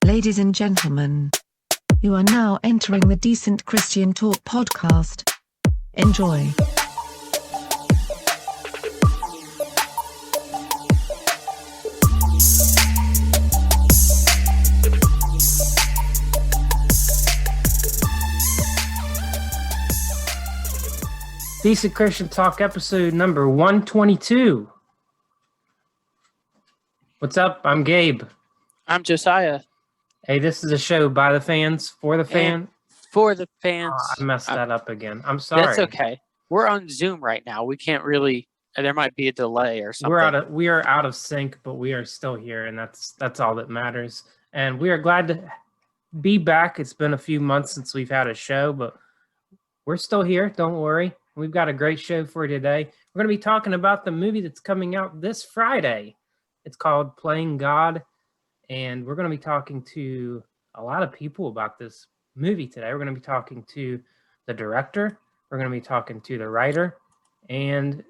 Ladies and gentlemen, you are now entering the Decent Christian Talk podcast. Enjoy. Decent Christian Talk episode number 122. What's up? I'm Gabe. I'm Josiah. Hey, this is a show by the fans, for the fan. For the fans. I messed that up again. I'm sorry. That's okay. We're on Zoom right now. We can't really. There might be a delay or something. We are out of sync, but we are still here, and that's all that matters. And we are glad to be back. It's been a few months since we've had a show, but we're still here. Don't worry. We've got a great show for you today. We're going to be talking about the movie that's coming out this Friday. It's called Playing God, and we're going to be talking to a lot of people about this movie today. We're going to be talking to the director, we're going to be talking to the writer, and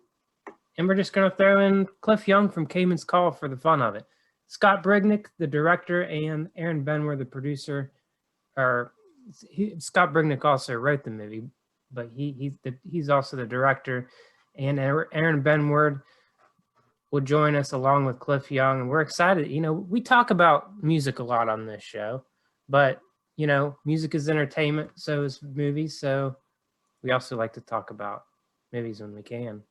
we're just going to throw in Cliff Young from Cayman's Call for the fun of it. Scott Brignick, the director, and Aaron Benward, the producer. Scott Brignick also wrote the movie, but he's also the director, and Aaron Benward will join us along with Cliff Young, and we're excited. You know, we talk about music a lot on this show, but you know, music is entertainment, so is movies. So we also like to talk about movies when we can.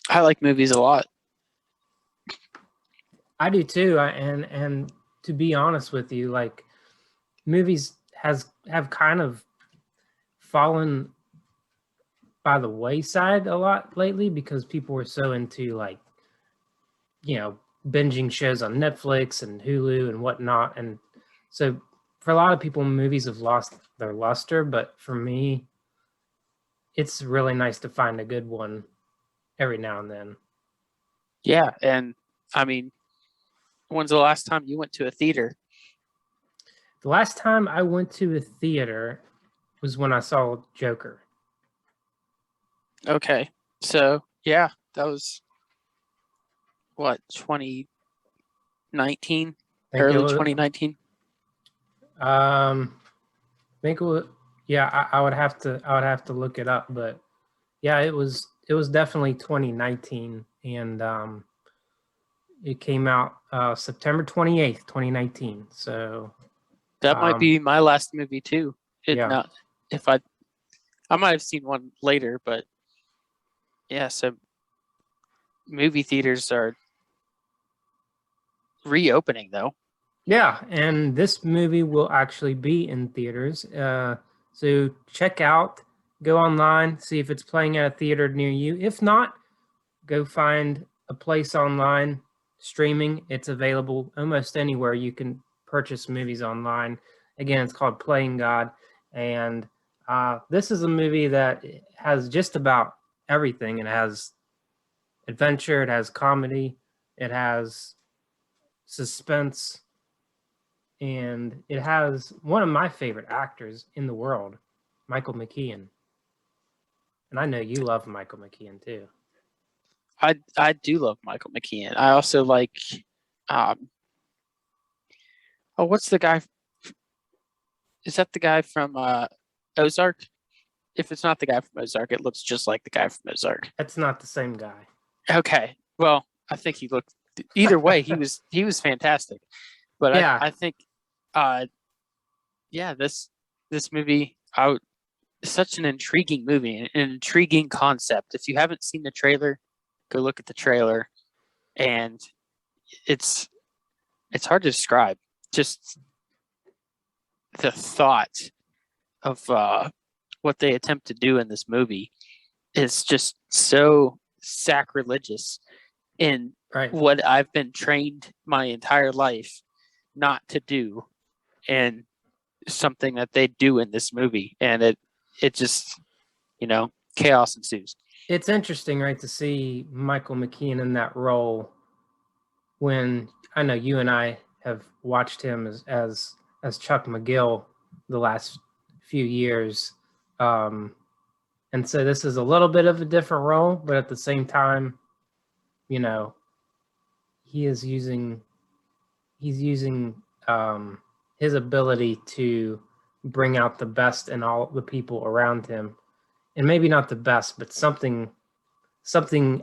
I like movies a lot. I do too, and to be honest with you, like movies have kind of fallen by the wayside a lot lately because people were so into, like, you know, binging shows on Netflix and Hulu and whatnot. And so for a lot of people, movies have lost their luster, but for me, it's really nice to find a good one every now and then. Yeah, and I mean, when's the last time you went to a theater? The last time I went to a theater was when I saw Joker. Okay, so yeah, that was what, 2019, early 2019. I think it was, yeah. I would have to look it up, but yeah, it was definitely 2019, and it came out September 28th, 2019. So that might be my last movie too. Yeah. If I might have seen one later, but yeah. So movie theaters are reopening though. Yeah, and this movie will actually be in theaters. So check out, go online, see if it's playing at a theater near you. If not, go find a place online streaming. It's available almost anywhere you can purchase movies online. Again, it's called Playing God, and this is a movie that has just about everything. It has adventure, it has comedy, it has suspense, and it has one of my favorite actors in the world, Michael McKean. And I know you love Michael McKean too. I do love Michael McKean. I also like what's the guy? Is that the guy from Ozark? If it's not the guy from Ozark, it looks just like the guy from Ozark. That's not the same guy. Okay. Well, I think he looked. Either way, he was fantastic. But yeah. I think, this movie, such an intriguing movie, an intriguing concept. If you haven't seen the trailer, go look at the trailer, and it's hard to describe. Just the thought of what they attempt to do in this movie is just so sacrilegious in what I've been trained my entire life not to do, and something that they do in this movie, and it just, you know, chaos ensues. It's interesting, right, to see Michael McKean in that role when I know you and I have watched him as Chuck McGill the last few years. And so this is a little bit of a different role, but at the same time, you know, he's using his ability to bring out the best in all the people around him, and maybe not the best, but something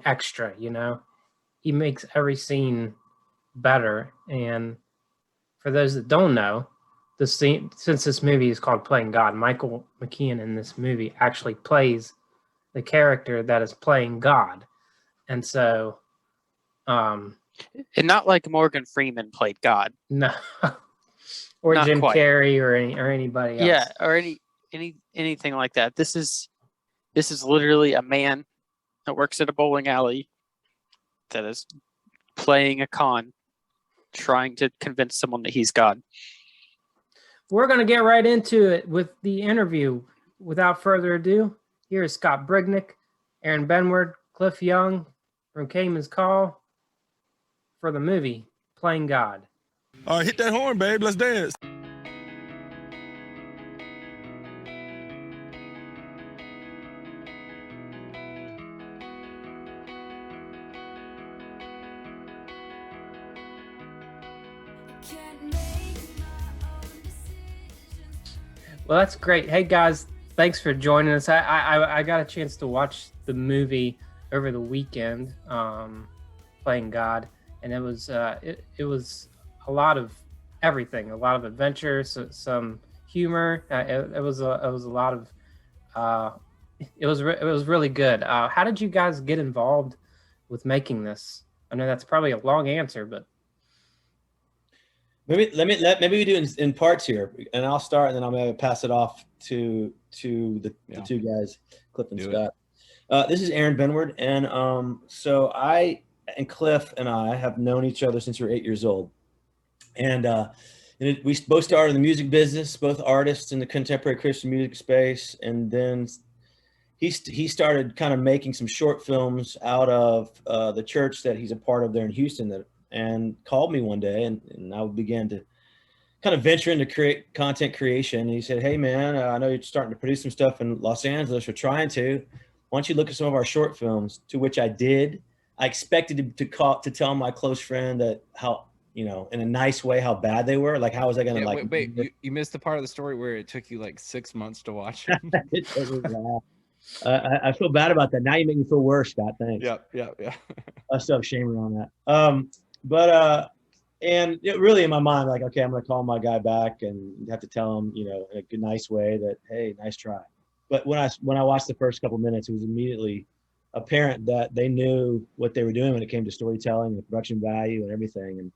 extra. He makes every scene better. And for those that don't know, since this movie is called Playing God, Michael McKean in this movie actually plays the character that is playing God. And so, And not like Morgan Freeman played God. no, or Not Jim quite. Carrey or anybody else. Yeah, or anything like that. This is literally a man that works at a bowling alley that is playing a con, trying to convince someone that he's God. We're going to get right into it with the interview. Without further ado, here is Scott Brignick, Aaron Benward, Cliff Young from Cayman's Call for the movie Playing God. All right, hit that horn, babe. Let's dance. Well, that's great. Hey guys, thanks for joining us. I got a chance to watch the movie over the weekend, Playing God, and it was it was a lot of everything, a lot of adventure, some humor. It was a lot of it was really good. How did you guys get involved with making this? I know that's probably a long answer, but maybe we do in parts here, and I'll start, and then I'm gonna pass it off to the two guys, Cliff and Scott. This is Aaron Benward, and so I and Cliff and I have known each other since we were 8 years old, and we both started in the music business, both artists in the contemporary Christian music space, and then he started kind of making some short films out of the church that he's a part of there in Houston, and called me one day, and I began to kind of venture into content creation. And he said, "Hey man, I know you're starting to produce some stuff in Los Angeles, or trying to. Why don't you look at some of our short films?" To which I did. I expected to tell my close friend that how, in a nice way, how bad they were. Like, how was I going to Wait, you missed the part of the story where it took you like 6 months to watch it. I feel bad about that. Now you make me feel worse, Scott. Thanks. Yeah. I still have shame around that. And it really in my mind, like, okay, I'm going to call my guy back and have to tell him, in a good, nice way that, hey, nice try. But when I watched the first couple minutes, it was immediately apparent that they knew what they were doing when it came to storytelling and production value and everything. And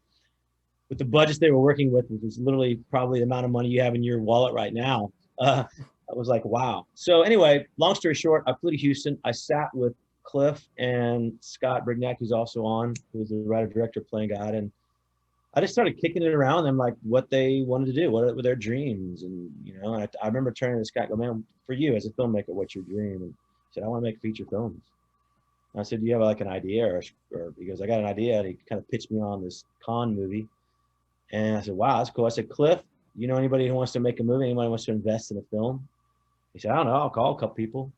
with the budgets they were working with, which was literally probably the amount of money you have in your wallet right now, I was like, wow. So anyway, long story short, I flew to Houston. I sat with Cliff and Scott Brignac, who's also on, who's the writer-director of Playing God. And I just started kicking it around them, like what they wanted to do, what were their dreams. And, and I remember turning to Scott, go, man, for you as a filmmaker, what's your dream? And he said, I want to make feature films. And I said, do you have like an idea? Or he goes, I got an idea. And he kind of pitched me on this con movie. And I said, wow, that's cool. I said, Cliff, you know anybody who wants to make a movie? Anybody who wants to invest in a film? He said, I don't know. I'll call a couple people.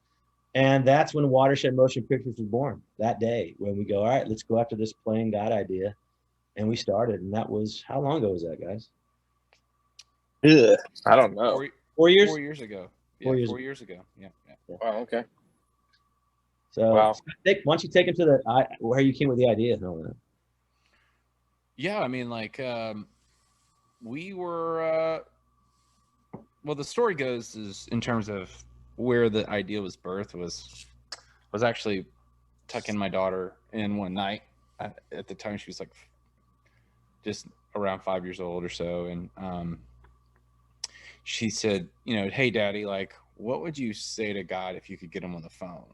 And that's when Watershed Motion Pictures was born, that day, when we go, all right, let's go after this Playing God idea. And we started. And that was, how long ago was that, guys? Yeah, I don't know. 4 years? 4 years ago. Yeah, 4 years. 4 years ago. Yeah. Wow, okay. So Wow. why don't you take him to where you came with the idea and all that? Yeah, I mean, like, we were, well, the story goes is in terms of where the idea was birthed was actually tucking my daughter in one night. At the time, she was like just around 5 years old or so. And she said, hey, Daddy, like, what would you say to God if you could get him on the phone?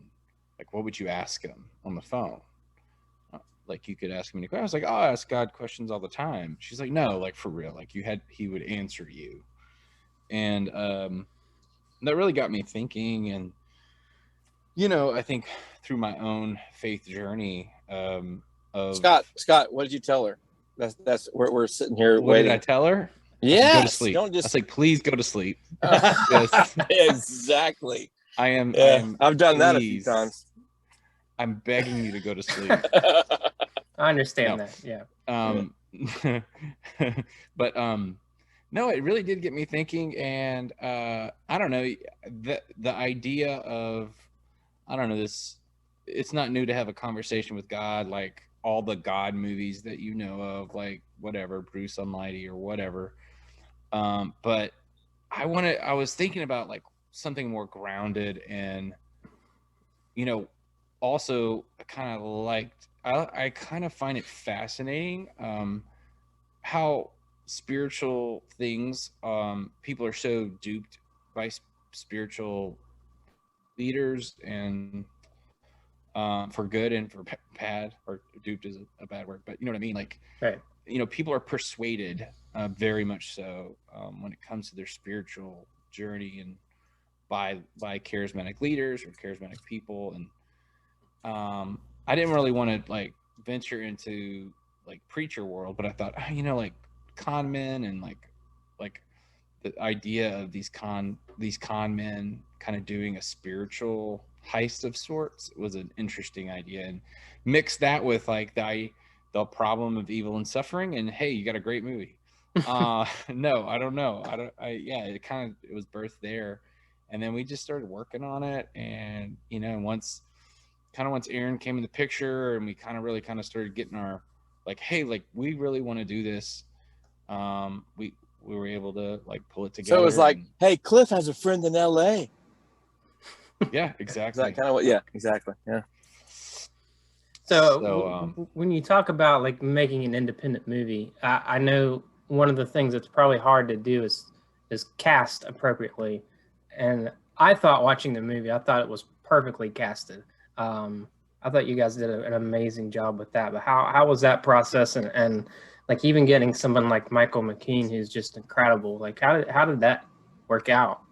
Like, what would you ask him on the phone? Like, you could ask him any questions. I was like, oh, I ask God questions all the time. She's like, no, like, for real. Like, he would answer you. And that really got me thinking. And, I think through my own faith journey of Scott, what did you tell her? That's we're sitting here what waiting. did I tell her? Yeah, go to sleep. Don't just... I was like, please go to sleep. Yes. Exactly. I am. I've done that a few times. I'm begging you to go to sleep. I understand that. Yeah. But No, it really did get me thinking, and I don't know, the idea of, I don't know, this, it's not new to have a conversation with God, like all the God movies that you know of, like whatever, Bruce Almighty or whatever. But I was thinking about like something more grounded, and also kind of liked, I kind of find it fascinating how spiritual things, people are so duped by spiritual leaders, and for good and for bad, or duped is a bad word, but you know what I mean, like Right. people are persuaded, very much so, when it comes to their spiritual journey, and by charismatic leaders or charismatic people. And I didn't really want to like venture into like preacher world, but I thought, like con men, and like the idea of these con men kind of doing a spiritual heist of sorts was an interesting idea, and mix that with like the problem of evil and suffering, and hey, you got a great movie. No, I don't know. It was birthed there, and then we just started working on it, and once Aaron came in the picture, and we really started getting our like, hey, like we really want to do this. We were able to like pull it together. So it was like, hey, Cliff has a friend in L.A. Yeah, exactly. Is that kind of what? Yeah, exactly. Yeah. So when you talk about like making an independent movie, I know one of the things that's probably hard to do is cast appropriately. And I thought watching the movie, I thought it was perfectly casted. I thought you guys did an amazing job with that. But how was that process? And like even getting someone like Michael McKean, who's just incredible. Like how did that work out?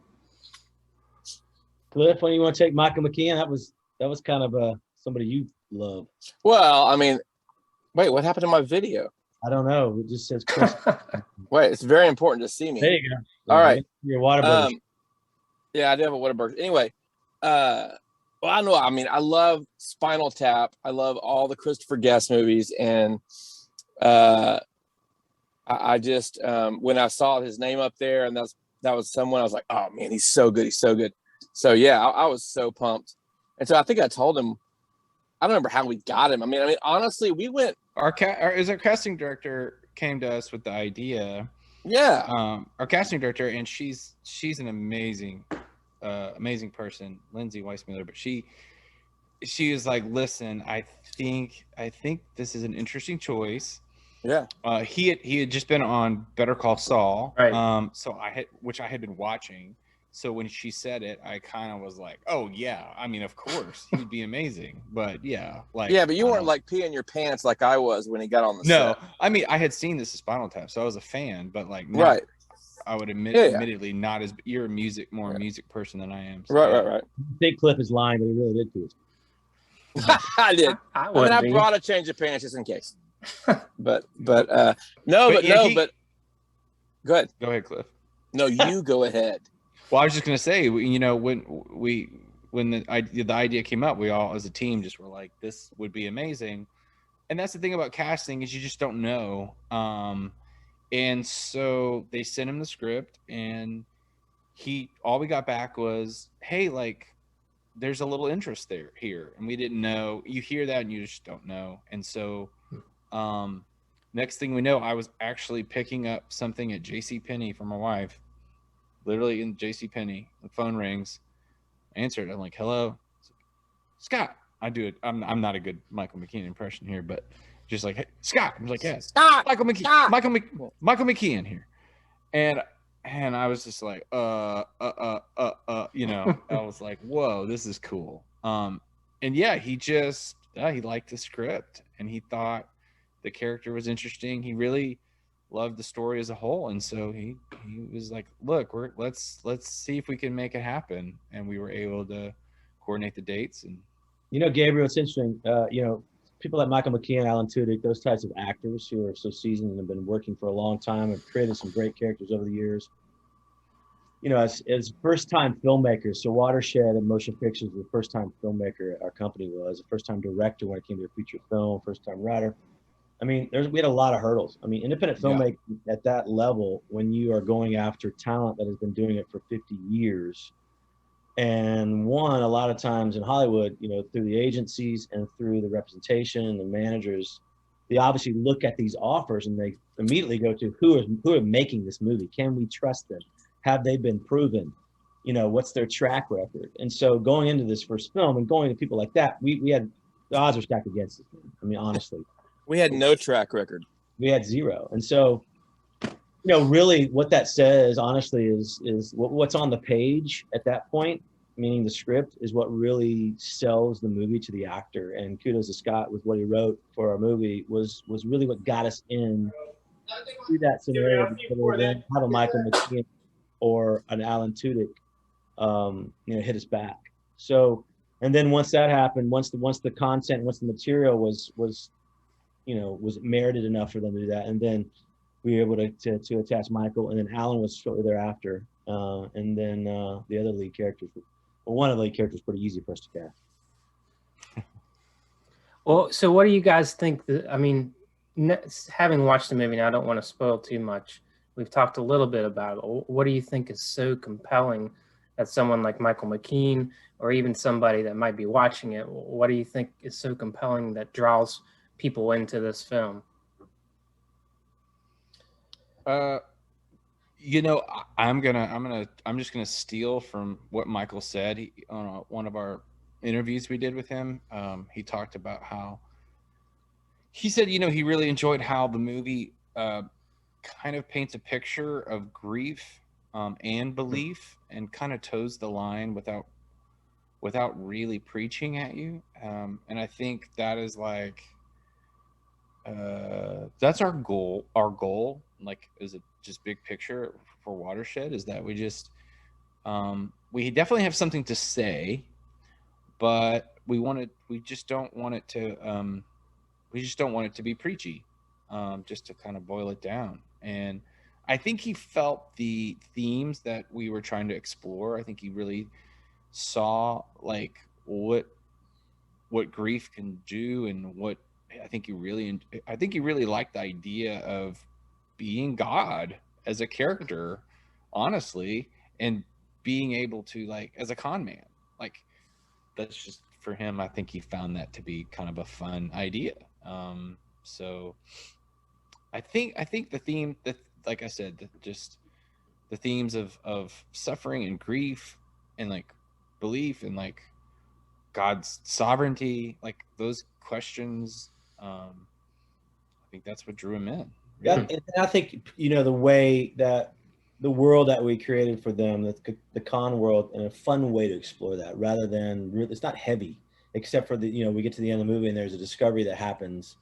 Cliff, when you want to take Michael McKean, that was kind of somebody you love. Well, I mean, wait, what happened to my video? I don't know. It just says Chris. Wait, it's very important to see me. There you go. All right. Your Whataburger. Yeah, I do have a Whataburger. Anyway, well, I know. I mean, I love Spinal Tap. I love all the Christopher Guest movies, and I just when I saw his name up there, and that was someone, I was like, oh man, he's so good. He's so good. So yeah, I was so pumped, and so I think I told him. I don't remember how we got him. I mean, honestly, we went. Our casting director came to us with the idea. Yeah. Our casting director, and she's an amazing person, Lindsay Weissmuller. But she is like, listen, I think this is an interesting choice. Yeah. He had just been on Better Call Saul. Right. So which I had been watching. So when she said it, I kind of was like, oh yeah, I mean, of course he'd be amazing. But yeah, like, yeah, but you weren't like peeing your pants like I was when he got on the set. No, I mean, I had seen this Spinal Tap, so I was a fan, but like, right. I would admittedly not as, you're a music person than I am. So. Right. I think Cliff is lying, but he really did to us. I did. I brought a change of pants just in case. but go ahead. Go ahead, Cliff. No, you go ahead. Well, I was just gonna say, when the idea came up, we all as a team just were like, this would be amazing. And that's the thing about casting, is you just don't know. And so they sent him the script, and all we got back was, hey, like, there's a little interest here, and we didn't know. You hear that and you just don't know. And so next thing we know, I was actually picking up something at JCPenney for my wife. Literally in JCPenney, the phone rings. I answered. I'm like, hello, Scott. I do it. I'm not a good Michael McKean impression here, but just like, hey, Scott. I was like, yeah, Scott. Michael McKean. Scott. Michael McKean here. And I was just like, I was like, whoa, this is cool. And yeah, he liked the script, and he thought the character was interesting. He really loved the story as a whole, and so he was like, look, let's see if we can make it happen. And we were able to coordinate the dates. And Gabriel, it's interesting, people like Michael McKean, Alan Tudyk, those types of actors who are so seasoned and have been working for a long time, have created some great characters over the years, as first-time filmmakers. So Watershed and Motion Pictures was the first-time filmmaker our company was, the first-time director when it came to a feature film, first-time writer. I mean, we had a lot of hurdles. I mean, independent filmmaking at that level, when you are going after talent that has been doing it for 50 years, and a lot of times in Hollywood, you know, through the agencies and through the representation and the managers, they obviously look at these offers and they immediately go to who are making this movie. Can we trust them? Have they been proven? You know, what's their track record? And so going into this first film and going to people like that, we had the odds were stacked against us. I mean, honestly, We had no track record. we had zero. And so, you know, really what that says, honestly, is what's on the page at that point, meaning the script, is what really sells the movie to the actor. And kudos to Scott with what he wrote for our movie was really what got us in to that scenario before then have a Michael McKean or an Alan Tudyk, you know, hit us back. So, and then once that happened, once the content, once the material was you know, was merited enough for them to do that, and then we were able to attach Michael, and then Alan was shortly thereafter, and then the other lead characters, well, one of the lead characters was pretty easy for us to cast. Well, so what do you guys think? I mean, having watched the movie now, I don't want to spoil too much. We've talked a little bit about it. What do you think is so compelling that someone like Michael McKean, or even somebody that might be watching it, what do you think is so compelling that draws people into this film? You know, I'm just gonna steal from what Michael said on one of our interviews we did with him. He talked about how he said, you know, he really enjoyed how the movie kind of paints a picture of grief and belief, and kind of toes the line without really preaching at you. And I think that is like that's our goal. Our goal, like, is it just big picture for Watershed, is that we definitely have something to say, but we just don't want it to be preachy, just to kind of boil it down. And I think he felt the themes that we were trying to explore. I think he really saw like what grief can do, and what I think he really liked the idea of being God as a character, honestly, and being able to, like, as a con man, like, that's just, for him, I think he found that to be kind of a fun idea. So I think the theme that, like I said, just the themes of suffering and grief and like belief and like God's sovereignty, like those questions, I think that's what drew him in. Yeah, and I think, you know, the way that the world that we created for them, the con world, and a fun way to explore that, rather than it's not heavy, except for you know, we get to the end of the movie and there's a discovery that happens,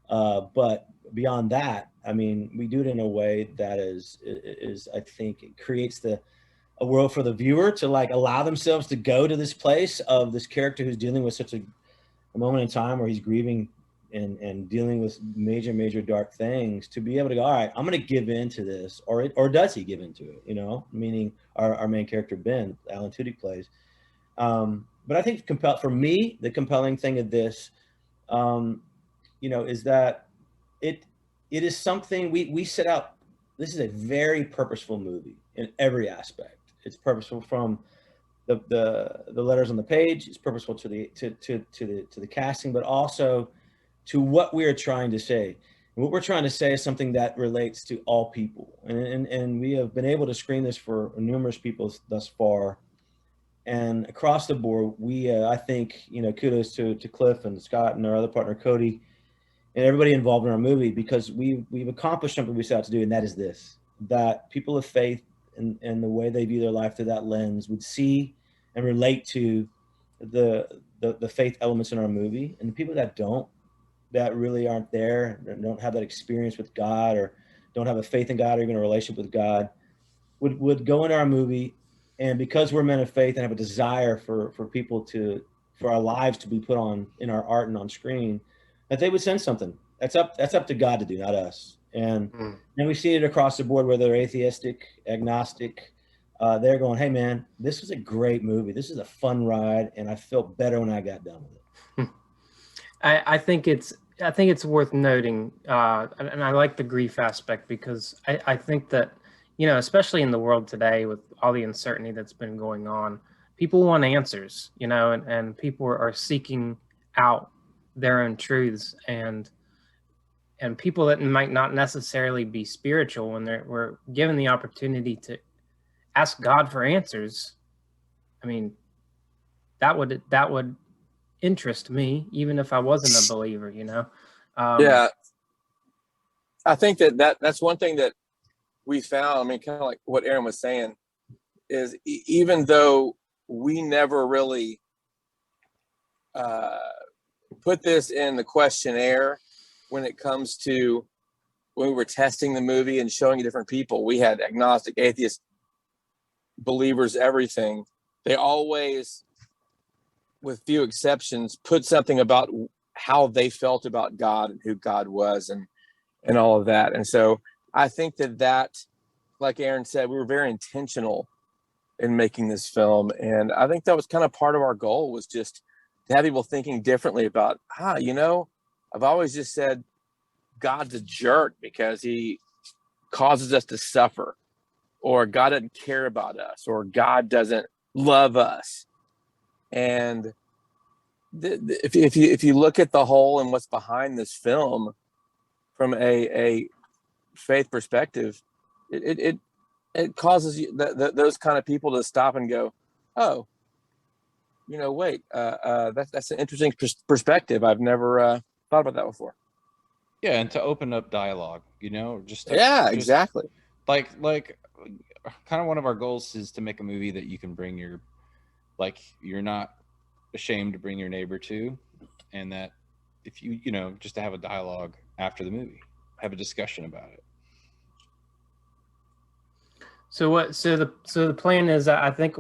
but beyond that, I mean, we do it in a way that is I think it creates a world for the viewer to like allow themselves to go to this place of this character who's dealing with such a moment in time where he's grieving and dealing with major dark things, to be able to go, all right, I'm going to give in to this, or does he give into it? You know, meaning our main character, Ben, Alan Tudyk plays. But I think for me, the compelling thing of this, you know, is that it is something we set out. This is a very purposeful movie in every aspect. It's purposeful from the letters on the page. It's purposeful to the casting, but also to what we are trying to say. And what we're trying to say is something that relates to all people. And we have been able to screen this for numerous people thus far. And across the board, I think, you know, kudos to Cliff and Scott and our other partner, Cody, and everybody involved in our movie, because we've accomplished something we set out to do, and that is this, that people of faith and the way they view their life through that lens would see and relate to the faith elements in our movie. And the people that really aren't there, don't have that experience with God, or don't have a faith in God, or even a relationship with God, would go into our movie. And because we're men of faith and have a desire for people for our lives to be put on in our art and on screen, that they would sense something. That's up to God to do, not us. And then we see it across the board, whether they're atheistic, agnostic, they're going, hey man, this is a great movie. This is a fun ride, and I felt better when I got done with it. I think it's I think it's worth noting, and I like the grief aspect because I think that, especially in the world today with all the uncertainty that's been going on, people want answers, and people are seeking out their own truths, and people that might not necessarily be spiritual, when we're given the opportunity to ask God for answers. I mean, that would interest me, even if I wasn't a believer, Yeah, I think that's one thing that we found. I mean, kind of like what Aaron was saying, is even though we never really put this in the questionnaire when it comes to when we were testing the movie and showing different people, we had agnostic, atheist, believers, everything. They always, with few exceptions, put something about how they felt about God and who God was and all of that. And so I think that, like Aaron said, we were very intentional in making this film. And I think that was kind of part of our goal, was just to have people thinking differently about, I've always just said God's a jerk because he causes us to suffer, or God doesn't care about us, or God doesn't love us. And if you look at the whole and what's behind this film from a faith perspective, it causes those kind of people to stop and go, oh, wait, that's an interesting perspective. I've never thought about that before. Yeah, and to open up dialogue, exactly. Like kind of one of our goals is to make a movie that you can bring you're not ashamed to bring your neighbor to, and that if you just to have a dialogue after the movie, have a discussion about it. So the plan is, I think,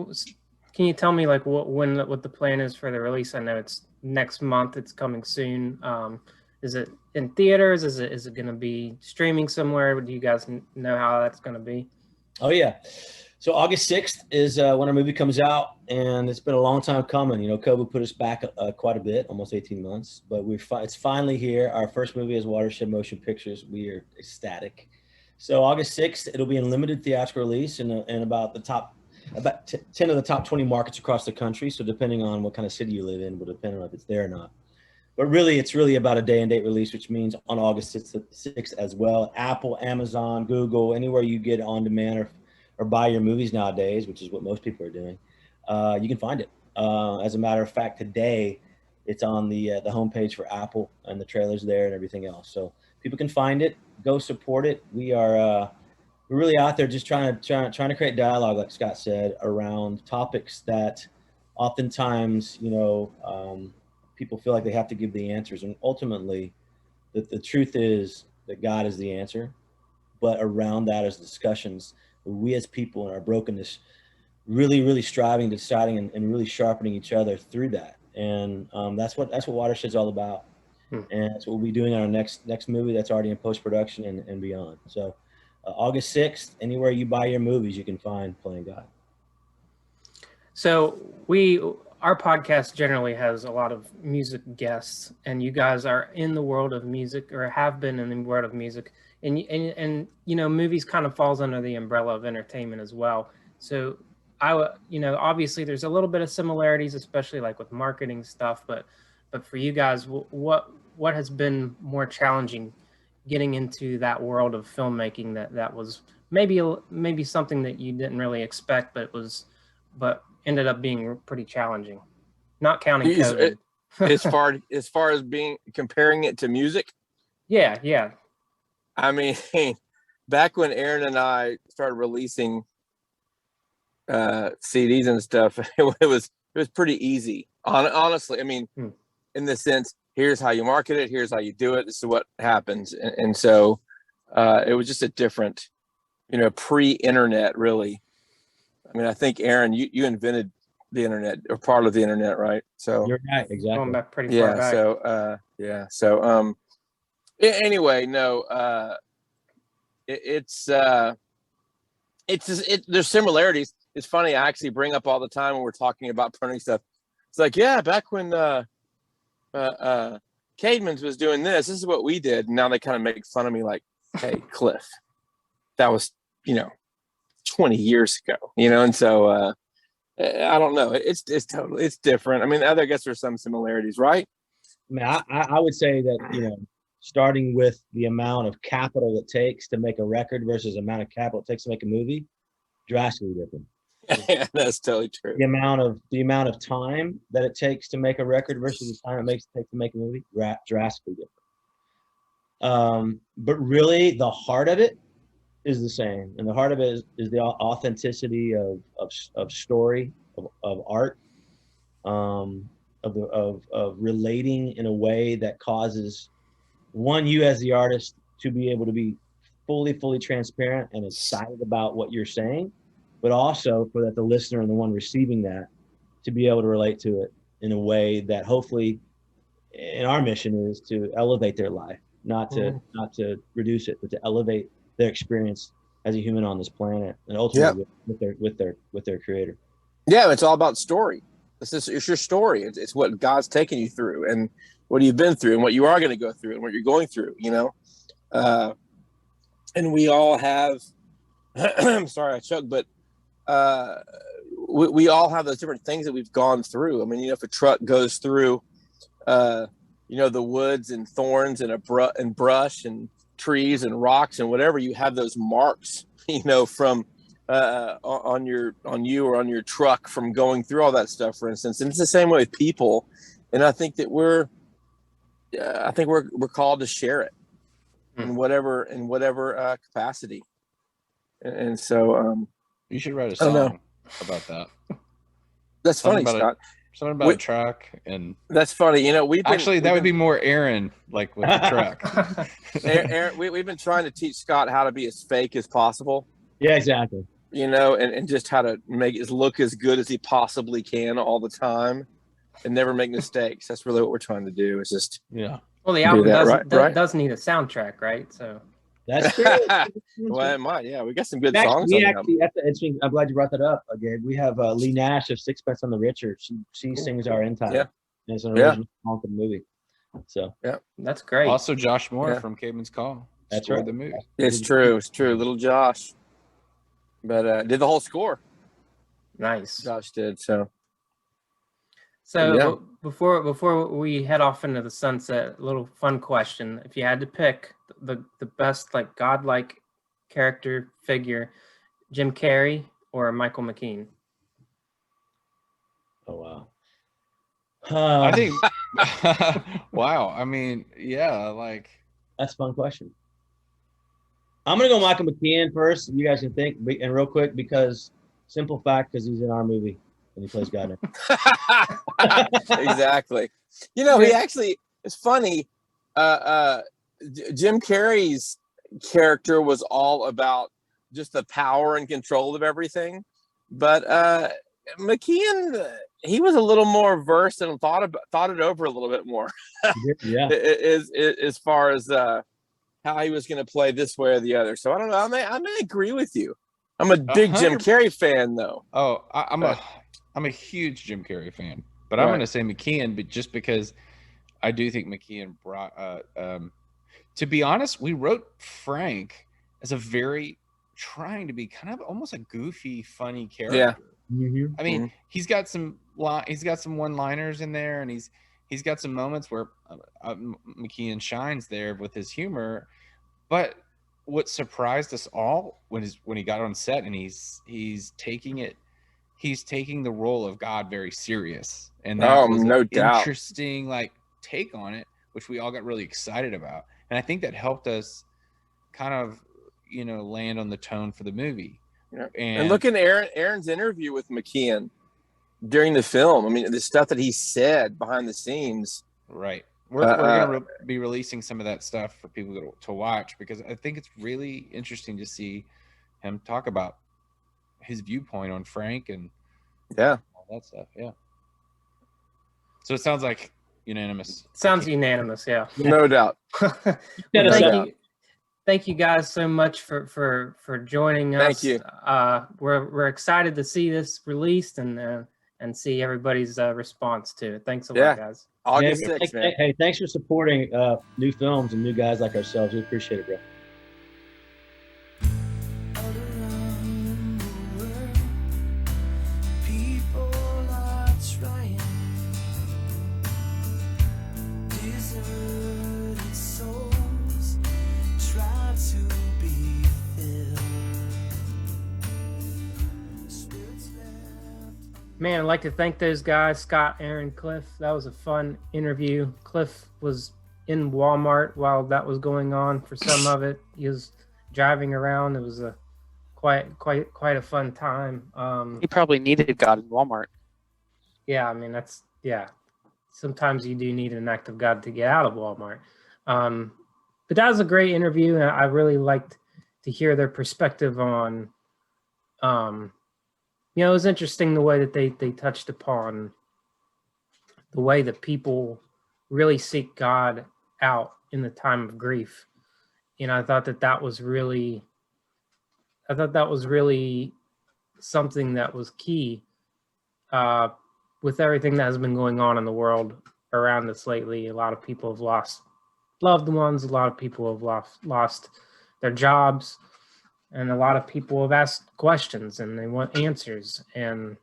can you tell me like what the plan is for the release? I know it's next month, it's coming soon. Is it in theaters? Is it going to be streaming somewhere? Do you guys know how that's going to be? Oh yeah. So August 6th is when our movie comes out, and it's been a long time coming. COVID put us back quite a bit, almost 18 months, but it's finally here. Our first movie is Watershed Motion Pictures. We are ecstatic. So August 6th, it'll be in limited theatrical release in about 10 of the top 20 markets across the country. So depending on what kind of city you live in will depend on if it's there or not. But really, it's really about a day and date release, which means on August 6th as well. Apple, Amazon, Google, anywhere you get on demand or buy your movies nowadays, which is what most people are doing, you can find it. As a matter of fact, today it's on the homepage for Apple, and the trailer's there and everything else. So people can find it, go support it. We're really out there just trying to create dialogue, like Scott said, around topics that oftentimes, people feel like they have to give the answers. And ultimately, the truth is that God is the answer. But around that is discussions. We as people in our brokenness, really, really striving, deciding, and really sharpening each other through that. And that's what Watershed's all about. And that's what we'll be doing on our next movie that's already in post-production and beyond. So August 6th, anywhere you buy your movies, you can find Playing God. So our podcast generally has a lot of music guests, and you guys are in the world of music, or have been in the world of music, and movies kind of falls under the umbrella of entertainment as well. So obviously there's a little bit of similarities, especially like with marketing stuff, but for you guys, what has been more challenging getting into that world of filmmaking that was maybe something that you didn't really expect, but ended up being pretty challenging, not counting COVID. as far as comparing it to music? Yeah. I mean, back when Aaron and I started releasing CDs and stuff, it was pretty easy. Honestly, I mean, in the sense, here's how you market it, here's how you do it, this is what happens, and so it was just a different, pre-internet, really. I mean, I think Aaron, you invented the internet, or part of the internet, right? So you're right, exactly. Going back pretty far back. So anyway, no, it's there's similarities. It's funny, I actually bring up all the time when we're talking about printing stuff. It's like, yeah, back when Caedmon's was doing this. This is what we did. And now they kind of make fun of me like, hey, Cliff, that was, 20 years ago, and so I don't know. It's different. I mean, I guess there's some similarities, right? I mean, I would say that, starting with the amount of capital it takes to make a record versus the amount of capital it takes to make a movie, drastically different. Yeah, that's totally true. The amount of time that it takes to make a record versus the time it takes to make a movie, drastically different. But really, the heart of it is the same, and the heart of it is the authenticity of story, of art, of relating in a way that causes you as the artist to be able to be fully transparent and excited about what you're saying, but also for that the listener and the one receiving that to be able to relate to it in a way that hopefully, and our mission is to elevate their life, not to reduce it, but to elevate their experience as a human on this planet, and ultimately with their creator. Yeah, it's all about story. It's your story. It's what God's taken you through, and what you've been through, and what you are going to go through, and what you're going through. And we all have. I'm sorry, I choked, but we all have those different things that we've gone through. I mean, if a truck goes through, the woods and thorns and and brush and trees and rocks and whatever, you have those marks, from on you or on your truck from going through all that stuff, for instance. And it's the same way with people. And I think that we're called to share it in whatever capacity. And so you should write a song about that. That's funny, Scott. Something about a truck, and that's funny. That would be more Aaron, like with the truck. Aaron, we've been trying to teach Scott how to be as fake as possible. Yeah, exactly. And just how to make it look as good as he possibly can all the time, and never make mistakes. That's really what we're trying to do. It's just Well, the album does need a soundtrack, right? So that's true. Well, it might. Yeah, we got some good songs. I'm glad you brought that up, Gabe. We have Lee Nash of Sixpence on the Richer. She sings our end title. Yeah, and it's an original song for the movie. So that's great. Also, Josh Moore from Caedmon's Call. That's right. The movie. It's true. Little Josh, but did the whole score. Nice. Josh did so. So before we head off into the sunset, a little fun question: if you had to pick the best godlike character figure, Jim Carrey or Michael McKean? Oh wow! I think wow. I mean, that's a fun question. I'm gonna go Michael McKean first. You guys can think, and real quick, because simple fact, because he's in our movie. And he plays God. Exactly. He actually, it's funny. Jim Carrey's character was all about just the power and control of everything. But McKean, he was a little more versed and thought it over a little bit more. Yeah. As far as how he was going to play this way or the other. So I don't know. I may agree with you. I'm a big Jim Carrey fan, though. Oh, I'm a huge Jim Carrey fan, but I'm going to say McKean, but just because I do think McKean brought. To be honest, we wrote Frank as trying to be kind of almost a goofy, funny character. Yeah. Mm-hmm. I mean, he's got some one-liners in there, and he's got some moments where McKean shines there with his humor. But what surprised us all when he got on set and he's taking the role of God very serious, and that was no doubt interesting take on it, which we all got really excited about, and I think that helped us kind of land on the tone for the movie. Yeah. And look at Aaron's interview with McKean during the film. I mean, the stuff that he said behind the scenes. Right. We're going to be releasing some of that stuff for people to watch, because I think it's really interesting to see him talk about his viewpoint on Frank and all that stuff. Yeah. So it sounds like unanimous. Sounds unanimous. Yeah. No doubt. Thank you guys so much for joining us. Thank you. We're excited to see this released, and and see everybody's response to it. Thanks a Yeah. lot, guys. August Gabe, 6th, man. hey, thanks for supporting new films and new guys like ourselves. We appreciate it, bro. Man, I'd like to thank those guys, Scott, Aaron, Cliff. That was a fun interview. Cliff was in Walmart while that was going on for some of it. He was driving around. It was a quite a fun time. He probably needed God in Walmart. Yeah, I mean sometimes you do need an act of God to get out of Walmart. But that was a great interview, and I really liked to hear their perspective on it was interesting the way that they touched upon the way that people really seek God out in the time of grief. I thought that was really something that was key with everything that has been going on in the world around us lately. A lot of people have lost loved ones. A lot of people have lost their jobs. And a lot of people have asked questions and they want answers. And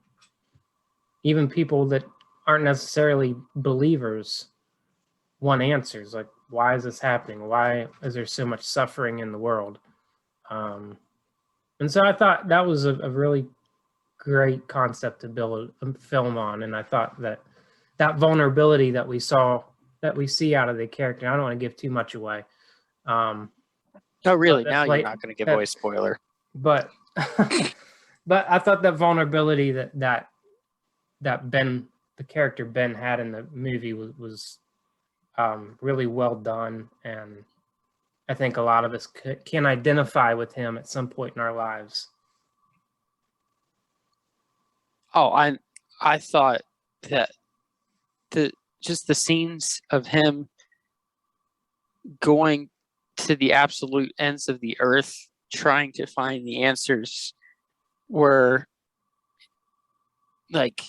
even people that aren't necessarily believers want answers. Like, why is this happening? Why is there so much suffering in the world? And so I thought that was a really great concept to build a film on. And I thought that vulnerability that we see out of the character, I don't want to give too much away. No, really. Now you're not going to give away a spoiler. But but I thought that vulnerability that Ben, the character Ben, had in the movie was really well done, and I think a lot of us can identify with him at some point in our lives. Oh, I thought that the scenes of him going to the absolute ends of the earth trying to find the answers were like,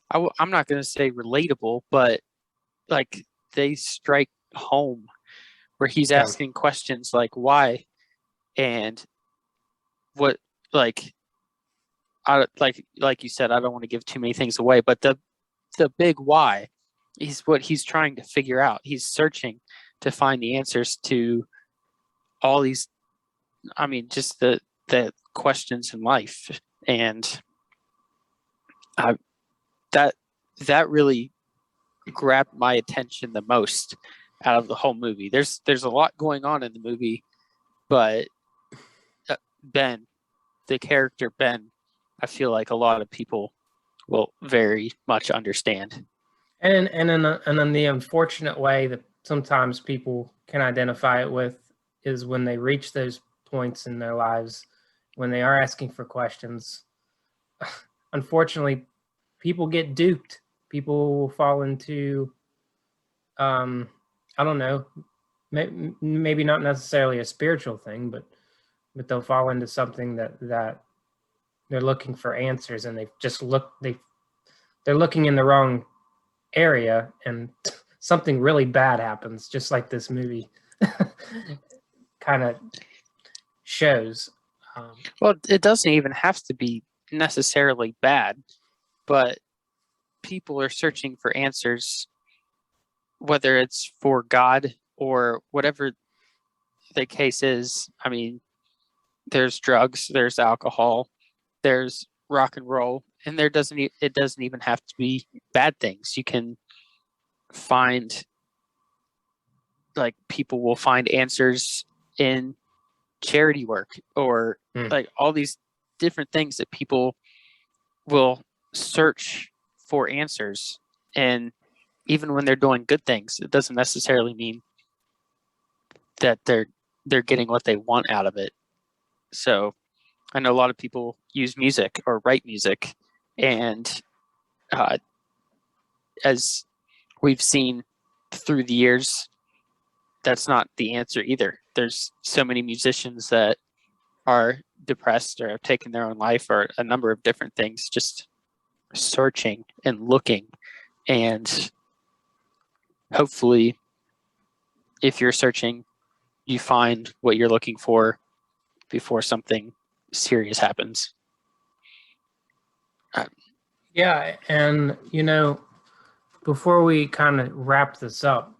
I'm not going to say relatable, but like they strike home, where he's asking questions like why and what, like you said, I don't want to give too many things away, but the big why is what he's trying to figure out. He's searching to find the answers to all these, I mean, just the questions in life. And that really grabbed my attention the most out of the whole movie. There's a lot going on in the movie, but Ben, the character Ben, I feel like a lot of people will very much understand. And in the unfortunate way that sometimes people can identify it with is when they reach those points in their lives, when they are asking for questions. Unfortunately, people get duped. People will fall into, I don't know, maybe not necessarily a spiritual thing, but they'll fall into something that they're looking for answers, and they're looking in the wrong area, and something really bad happens, just like this movie kind of shows. Well, it doesn't even have to be necessarily bad, but people are searching for answers, whether it's for God or whatever the case is. I mean, there's drugs, there's alcohol, there's rock and roll, and it doesn't even have to be bad things. You can find, like, people will find answers in charity work or like all these different things that people will search for answers. And even when they're doing good things, it doesn't necessarily mean that they're getting what they want out of it. So I know a lot of people use music or write music, and as we've seen through the years, that's not the answer either. There's so many musicians that are depressed or have taken their own life or a number of different things just searching and looking, and hopefully if you're searching, you find what you're looking for before something serious happens. Yeah, and before we kind of wrap this up,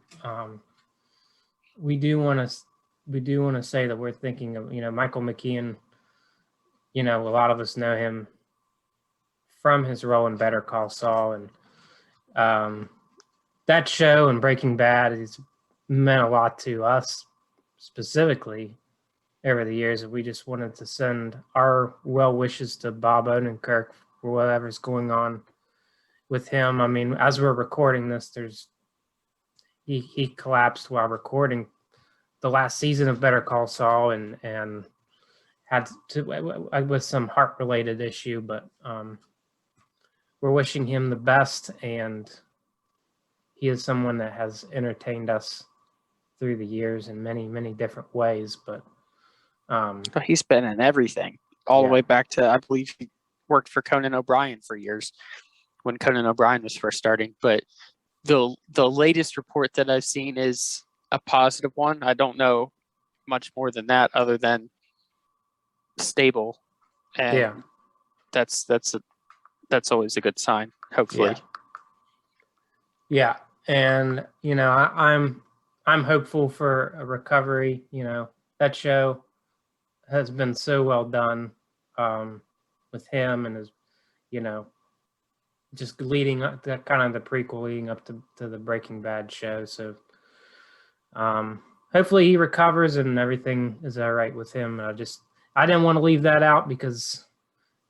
we do want to say that we're thinking of Michael McKean. A lot of us know him from his role in Better Call Saul, and that show and Breaking Bad has meant a lot to us specifically over the years. We just wanted to send our well wishes to Bob Odenkirk for whatever's going on with him. I mean, as we're recording this, he collapsed while recording the last season of Better Call Saul and had to with some heart related issue, but we're wishing him the best, and he is someone that has entertained us through the years in many, many different ways. But he's been in everything, all the way back to, I believe he worked for Conan O'Brien for years when Conan O'Brien was first starting. But the latest report that I've seen is a positive one. I don't know much more than that, other than stable, and that's always a good sign. Hopefully, yeah. And I'm hopeful for a recovery. That show has been so well done with him, and is just leading up to kind of the prequel leading up to the Breaking Bad show. So hopefully he recovers and everything is all right with him. I didn't want to leave that out because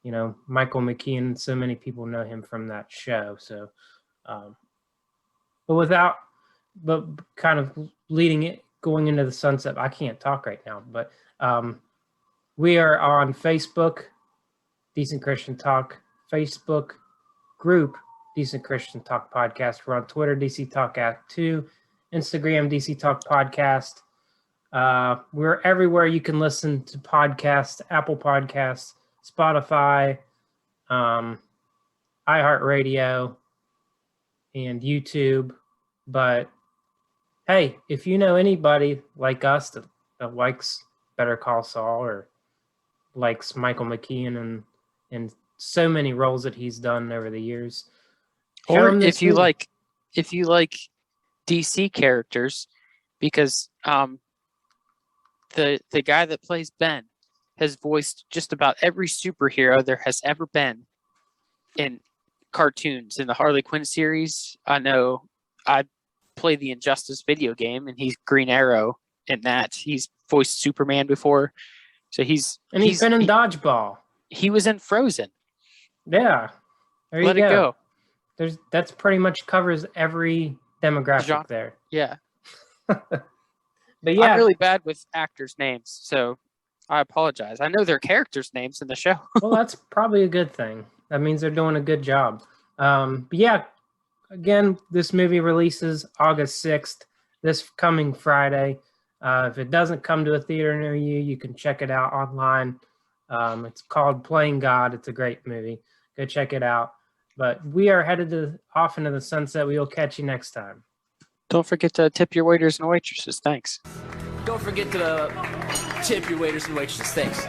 Michael McKean, so many people know him from that show. So but kind of leading it, going into the sunset, I can't talk right now, but we are on Facebook, Decent Christian Talk, Facebook group, Decent Christian Talk Podcast. We're on Twitter, DC Talk Act 2, Instagram, DC Talk Podcast. We're everywhere you can listen to podcasts, Apple Podcasts, Spotify, iHeartRadio, and YouTube. But hey, if you know anybody like us that likes Better Call Saul or likes Michael McKean and so many roles that he's done over the years, or if you like DC characters, because the guy that plays Ben has voiced just about every superhero there has ever been in cartoons. In the Harley Quinn series, I know I play the Injustice video game, and he's Green Arrow in that. He's voiced Superman before, so he's been in Dodgeball. He was in Frozen. Yeah, there Let you go. That's pretty much covers every demographic there. Yeah. But yeah, I'm really bad with actors' names, so I apologize. I know their characters' names in the show. Well, that's probably a good thing. That means they're doing a good job. But yeah, again, this movie releases August 6th, this coming Friday. If it doesn't come to a theater near you, you can check it out online. It's called Playing God. It's a great movie. Go check it out. But we are headed off into the sunset. We will catch you next time. Don't forget to tip your waiters and waitresses. Thanks. Don't forget to tip your waiters and waitresses. Thanks.